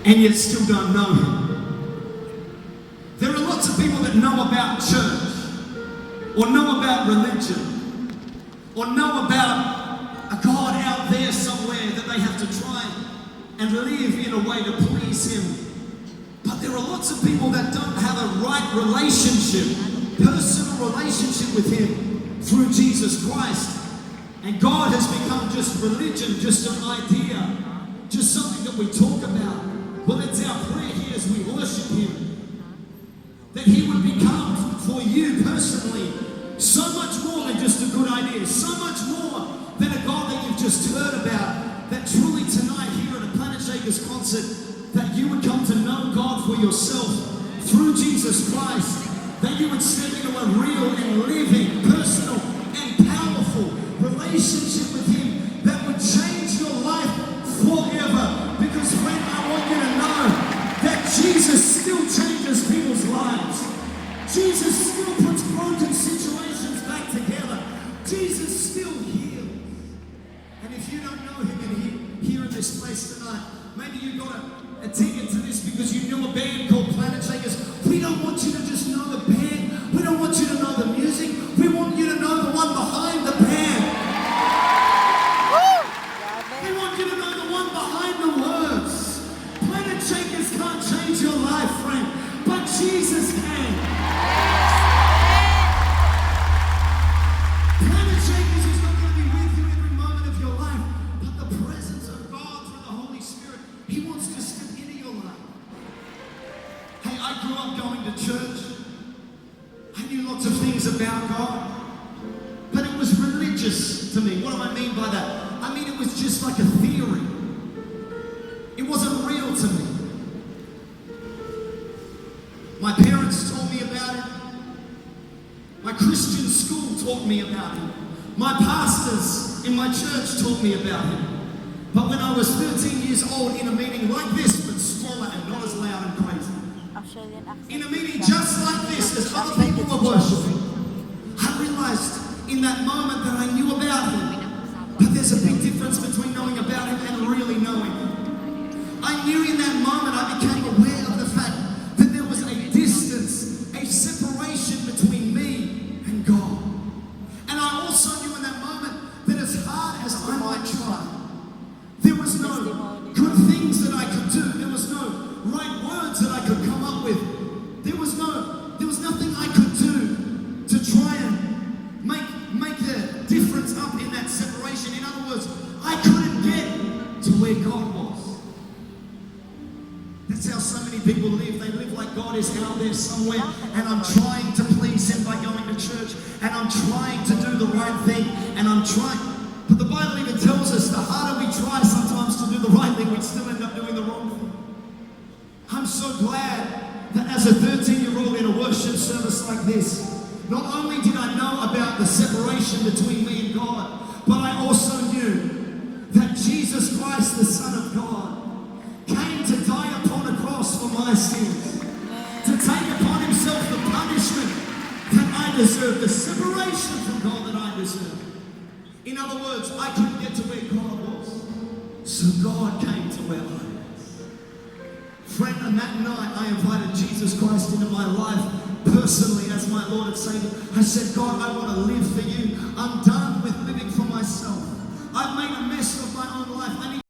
and yet still don't know Him. There are lots of people that know about church, or know about religion, or know about a God out there somewhere that they have to try and live in a way to please Him. But there are lots of people that don't have a right relationship, personal relationship with Him through Jesus Christ. And God has become just religion, just an idea, just something that we talk about. Well, it's our prayer here as we worship Him, that He would become for you personally so much more than just a good idea, so much more than a God that you've just heard about, that truly tonight here at a Planet Shakers concert, that you would come to know God for yourself through Jesus Christ, that you would step into a real and living, personal and powerful relationship with Him that would change your life forever. Because friend, I want you to know that Jesus still changes people's lives. Jesus still puts broken situations back together. Jesus still heals. And if you don't know Him here in this place tonight, maybe you got a ticket to this because you knew a band called Planet Shakers. We don't want you to just know the band. We don't want you to know the music. We want you to know the one behind the band. We want you to know the one behind the words. Planet Shakers can't change your life, friend, but Jesus can. Planet Shakers is not going to be with you every moment of your life, but the presence of God through the Holy Spirit, He wants to step into your life. Hey, I grew up going to church. I knew lots of things about God, but it was religious to me. What do I mean by that? I mean, it was just like a theory. It wasn't real to me. My parents told me about it. My Christian school taught me about Him. My pastors in my church taught me about Him. But when I was 13 years old in a meeting like this, but smaller and not as loud and crazy, in a meeting just like this, as other people were worshiping, I realized in that moment that I knew about Him. But there's a big difference between knowing about Him and really knowing Him. I knew in that moment, I became aware of the fact that there was a distance, a separation between me and God. And I also knew in that moment that as hard as I might try, there was no good things that I could do. There was no right words that I could come up with. There was nothing I could do to try and make the difference up in that separation. In other words, I couldn't get to where God was. That's how so many people live. They live like God is out there somewhere, and I'm trying to please Him by going to church, and I'm trying to do the right thing, and I'm trying. But the Bible even tells us the harder we try sometimes to do the right thing, we still end up doing the wrong thing. I'm so glad that as a 13-year-old in a worship service like this, not only did I know about the separation between me and God, but I also knew that Jesus Christ, the Son of God, came to die upon a cross for my sins, to take upon Himself the punishment that I deserve, the separation from God that I deserve. In other words, I couldn't get to where God was, so God came to where I was. Friend, on that night, I invited Jesus Christ into my life personally as my Lord and Savior. I said, God, I want to live for You. I'm done with living for myself. I've made a mess of my own life. I need